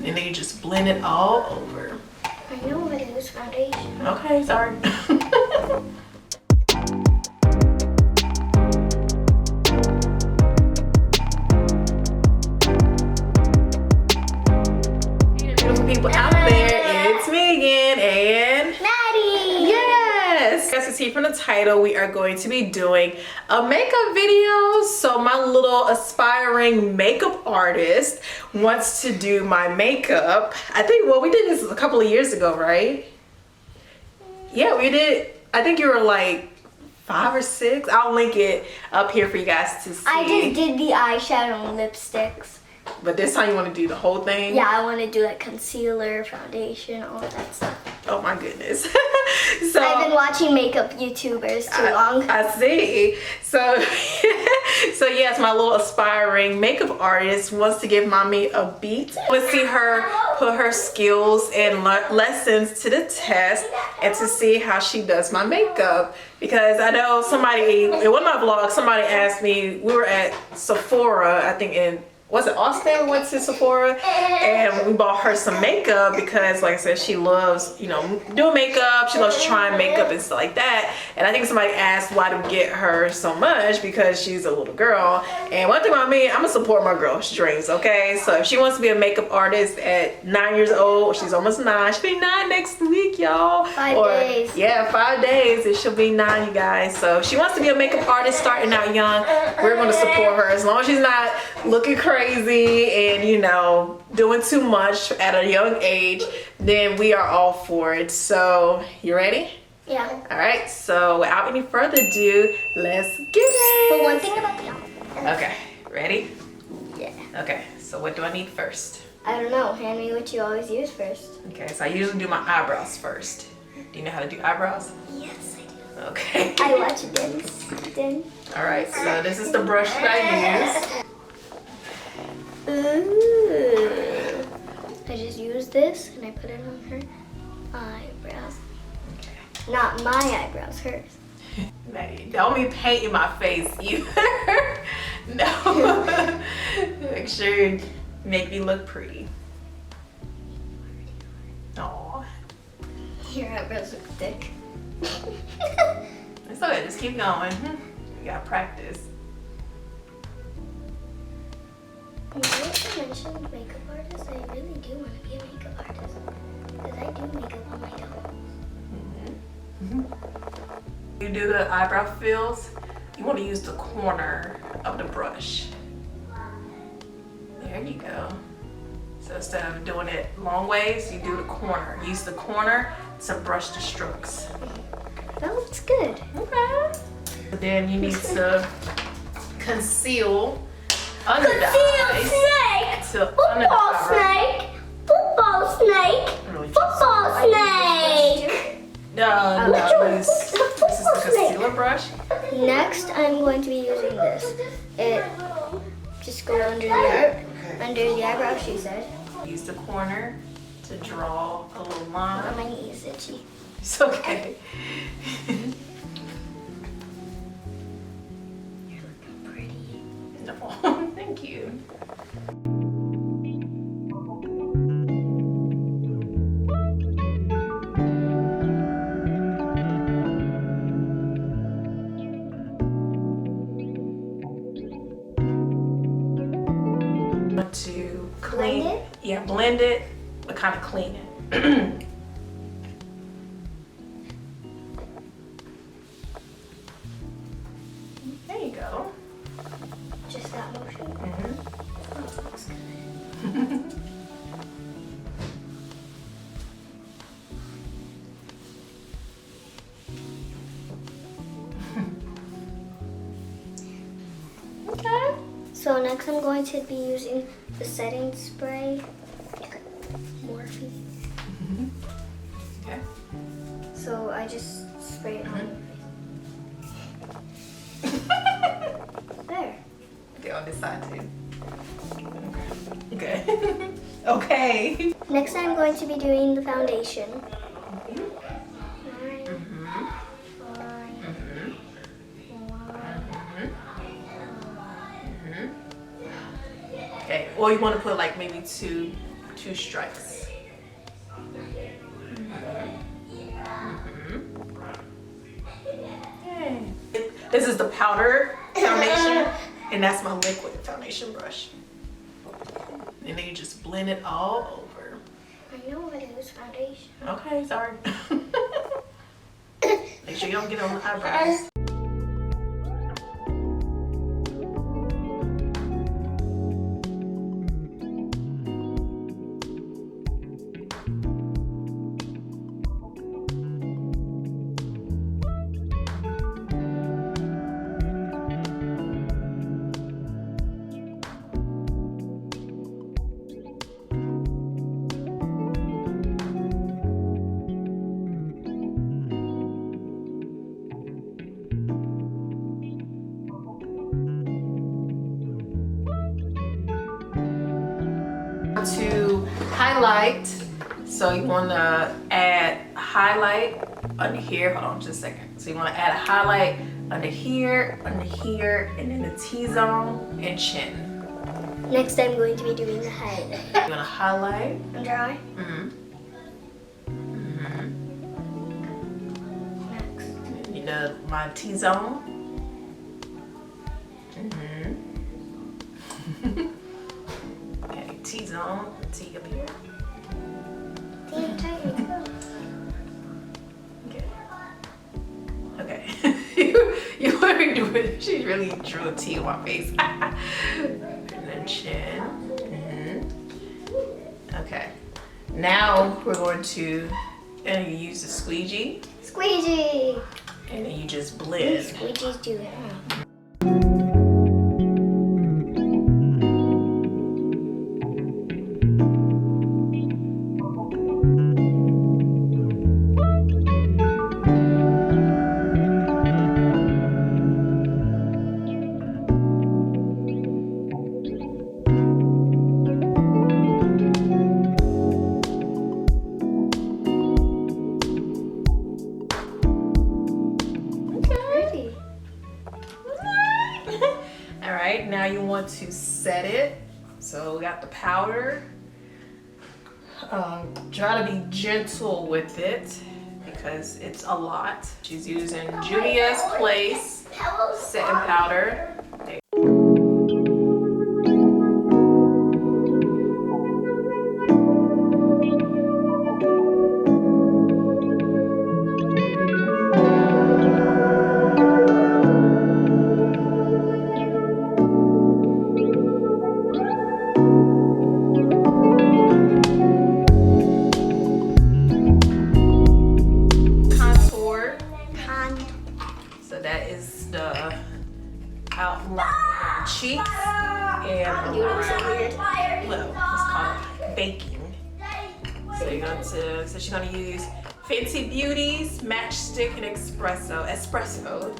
And then you just blend it all over. I know how to use foundation. Okay, sorry. Beautiful people out there, it's me again and Maddie! yes! As you see from the title, we are going to be doing a makeup video. So my little aspiring makeup artist wants to do my makeup. I think, well, we did this a couple of years ago, right? Yeah, we did. I think you were like 5 or 6. I'll link it up here for you guys to see. I just did the eyeshadow and lipsticks. But this time you want to do the whole thing? Yeah, I want to do like concealer, foundation, all that stuff. Oh my goodness. So I've been watching makeup YouTubers too long. I see. So so yes, my little aspiring makeup artist wants to give mommy a beat. Let's see her put her skills and lessons to the test and to see how she does my makeup. Because I know somebody, in one of my vlogs, somebody asked me, we were at Sephora, I think in, was it Austin? We went to Sephora and we bought her some makeup because, like I said, she loves, you know, doing makeup. She loves trying makeup and stuff like that. And I think somebody asked why to get her so much because she's a little girl. And one thing about me, I'm gonna support my girl's dreams, okay? So if she wants to be a makeup artist at 9 years old, she's almost 9. She'll be 9 next week, y'all. 5 days. Yeah, 5 days and she'll be 9, you guys. So if she wants to be a makeup artist starting out young, we're gonna support her as long as she's not looking crazy and, you know, doing too much at a young age, then we are all for it. So you ready? Yeah. All right, so without any further ado, let's get it. But one thing about the outfit. Okay, ready? Yeah. Okay, so what do I need first? I don't know. Hand me what you always use first. Okay, so I usually do my eyebrows first. Do you know how to do eyebrows? Yes, I do. Okay. I watch Dennis. All right, so this is the brush that I use. Ooh. I just use this and I put it on her eyebrows. Okay. Not my eyebrows, hers. Don't be painting my face either. No. Make sure you make me look pretty. Aww. Your eyebrows look thick. It's okay, just keep going. You gotta practice. Now that you mentioned makeup artist, I really do want to be a makeup artist. Because I do makeup on my own. You do the eyebrow fills, you want to use the corner of the brush. There you go. So instead of doing it long ways, you do the corner. Use the corner to brush the strokes. That looks good. Okay. Then you need to conceal under the eyes. Snake! So Football snake! Football snake! Football snake! No, this is the concealer brush. Next, I'm going to be using this. It just goes under the eyebrow, she said. Use the corner to draw a little line. My knee is itchy. It's okay. You're looking pretty. No, thank you. To clean Blend it? Yeah, blend it, but kind of clean it. There you go. Just that motion. Mm-hmm. Oh, that looks good. Okay. So next I'm going to be using the setting spray. Morphe. Okay. So I just spray it on your face. There. Okay, on this side too. Okay. Okay. Next I'm going to be doing the foundation. Okay, or you want to put like maybe 2 2 stripes. Yay. This is the powder foundation, and that's my liquid foundation brush. And then you just blend it all over. I know how to use foundation. Okay, sorry. Make sure you don't get on the eyebrows. To highlight, so you want to add highlight under here. Hold on just a second. So you want to add a highlight under here, and then the T-zone and chin. Next, I'm going to be doing the highlight. You're going to highlight. Under eye. Next. You know, my T-zone. Okay, T-zone, T up here. Okay. You already do it. She really drew a T on my face. And then chin. Okay. Now we're going to, and you use the squeegee. Squeegee. And then you just blend. Squeegees do it. Alright, now you want to set it. So we got the powder. Try to be gentle with it because it's a lot. She's using Juvia's Place setting powder. Outline of the cheeks and around, well, it's called baking. So you're going to, so she's going to use Fenty Beauty's Matchstick and Espresso. Espresso.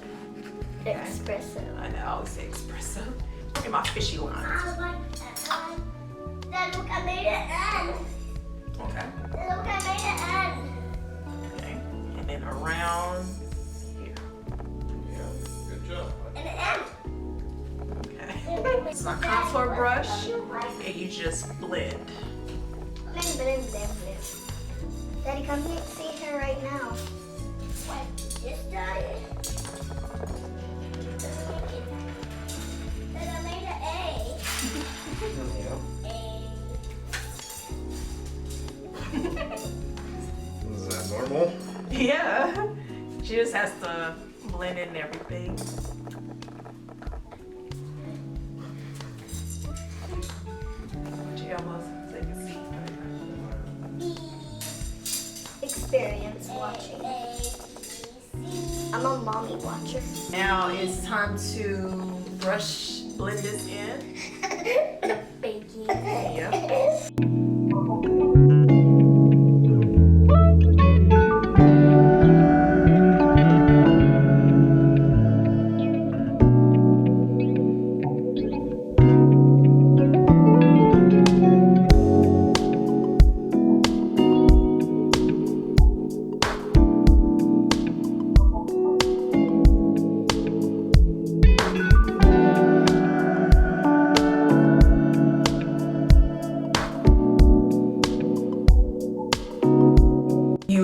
Espresso. I know, I always say espresso. Look at my fishy lines. Dad, look, I made it end. Okay. Look, I made it end. Okay. And then around. Good job. And it end. It's my contour brush, and you just blend. Daddy, come here, see her right now. What? Just died. Dad, I made an A. Is that normal? Yeah. She just has to blend in everything. Experience watching. I'm a mommy watcher. Now it's time to blend this in. The baking. Yep.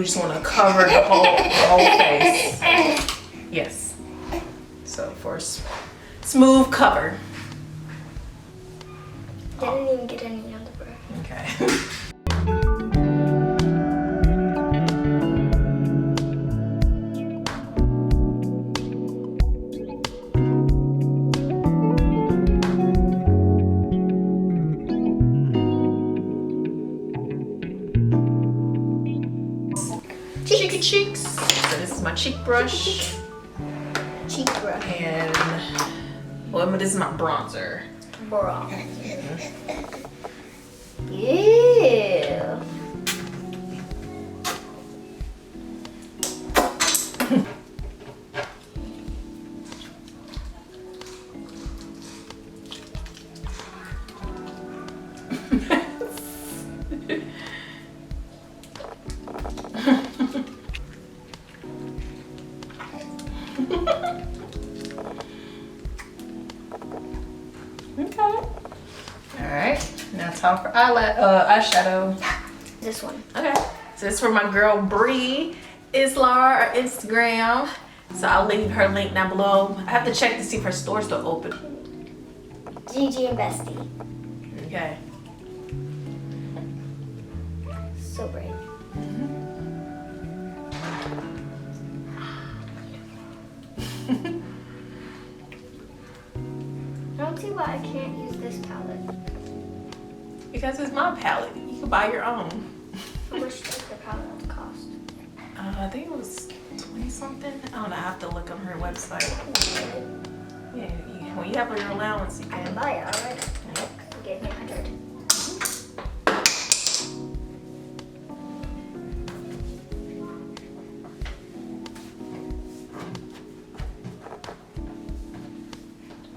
just want to cover the whole face. Yes. So for smooth cover. Didn't even get any on the brush. Okay. Cheeky cheeks. So this is my cheek brush. Cheek brush. And well, this is my bronzer. Bronzer. Yeah. Okay. Alright. Now time for eyeshadow. This one. Okay. So this is for my girl Bree Islar, her Instagram. So I'll leave her link down below. I have to check to see if her store's still open. Gigi and Bestie. Okay. So brave. I don't see why I can't use this palette. Because it's my palette. You can buy your own. How much does the palette cost? I think it was 20 something. I don't know. I have to look on her website. Yeah, when you have your allowance, you I can can. buy it already. Yep. You gave me 100.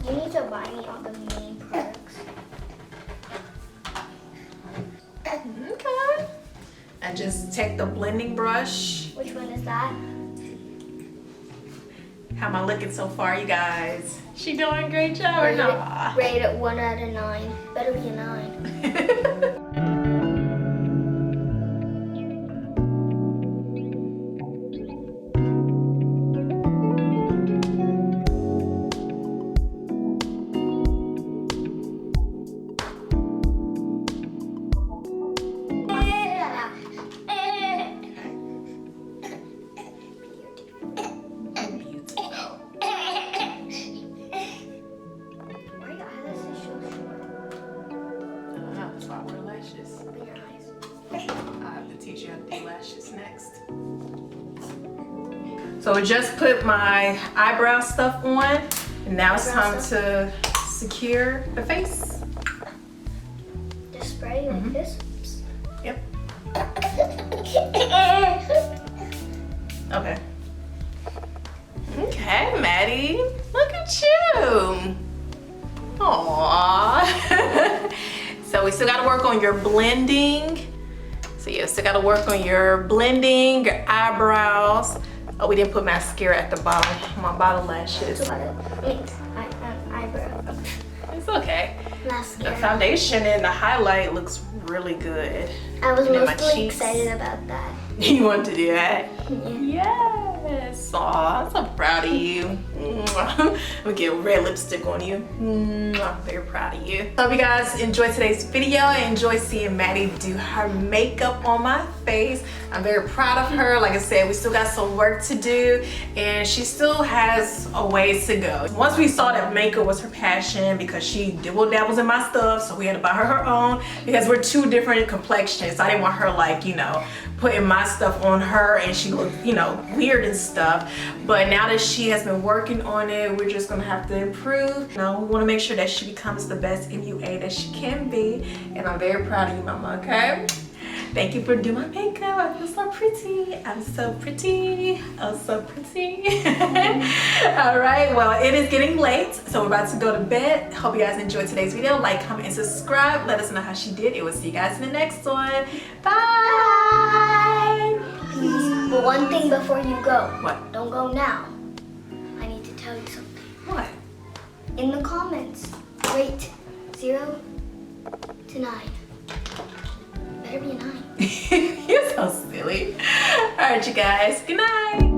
You need to buy me all the main products. Okay. And just take the blending brush. Which one is that? How am I looking so far, you guys? She doing a great job or not? Rate it 1 out of 9. Better be a 9. Why your eyelashes so short? That's why I wear lashes. Open your eyes. I have to teach you how to do lashes next. So I just put my eyebrow stuff on, and now it's time to secure the face. Just spray like this. Yep. Okay. Okay, Maddie. Look at you. Aww. So we still gotta work on your blending. So yeah, still gotta work on your blending, your eyebrows. Oh, we didn't put mascara at the bottom, my bottom lashes. Eyebrow. It's okay. The Mascara. foundation and the highlight looks really good. I was And then my mostly cheeks. excited about that. You want to do that? Yeah. Yes. Aw, I'm so proud of you. I'm gonna get red lipstick on you. I'm very proud of you. Hope you guys enjoyed today's video. I enjoy seeing Maddie do her makeup on my face. I'm very proud of her. Like I said, we still got some work to do, and she still has a ways to go. Once we saw that makeup was her passion, because she dibble dabbles in my stuff, so we had to buy her own, because we're two different complexions. I didn't want her, like, you know, putting my stuff on her and she looked, you know, weird and stuff. But now that she has been working on it, we're just gonna have to improve. You know, we want to make sure that she becomes the best MUA that she can be, and I'm very proud of you, mama. Okay, thank you for doing my makeup. I feel so pretty. I'm so pretty. I'm so pretty. All right, well, it is getting late, so we're about to go to bed. Hope you guys enjoyed today's video. Like, comment, and subscribe. Let us know how she did. It will see you guys in the next one. Bye. Please, but one thing before you go. What? Don't go now. I need to tell you something. What? In the comments, rate 0 to 9. Better be a 9. You're so silly. All right, you guys. Good night.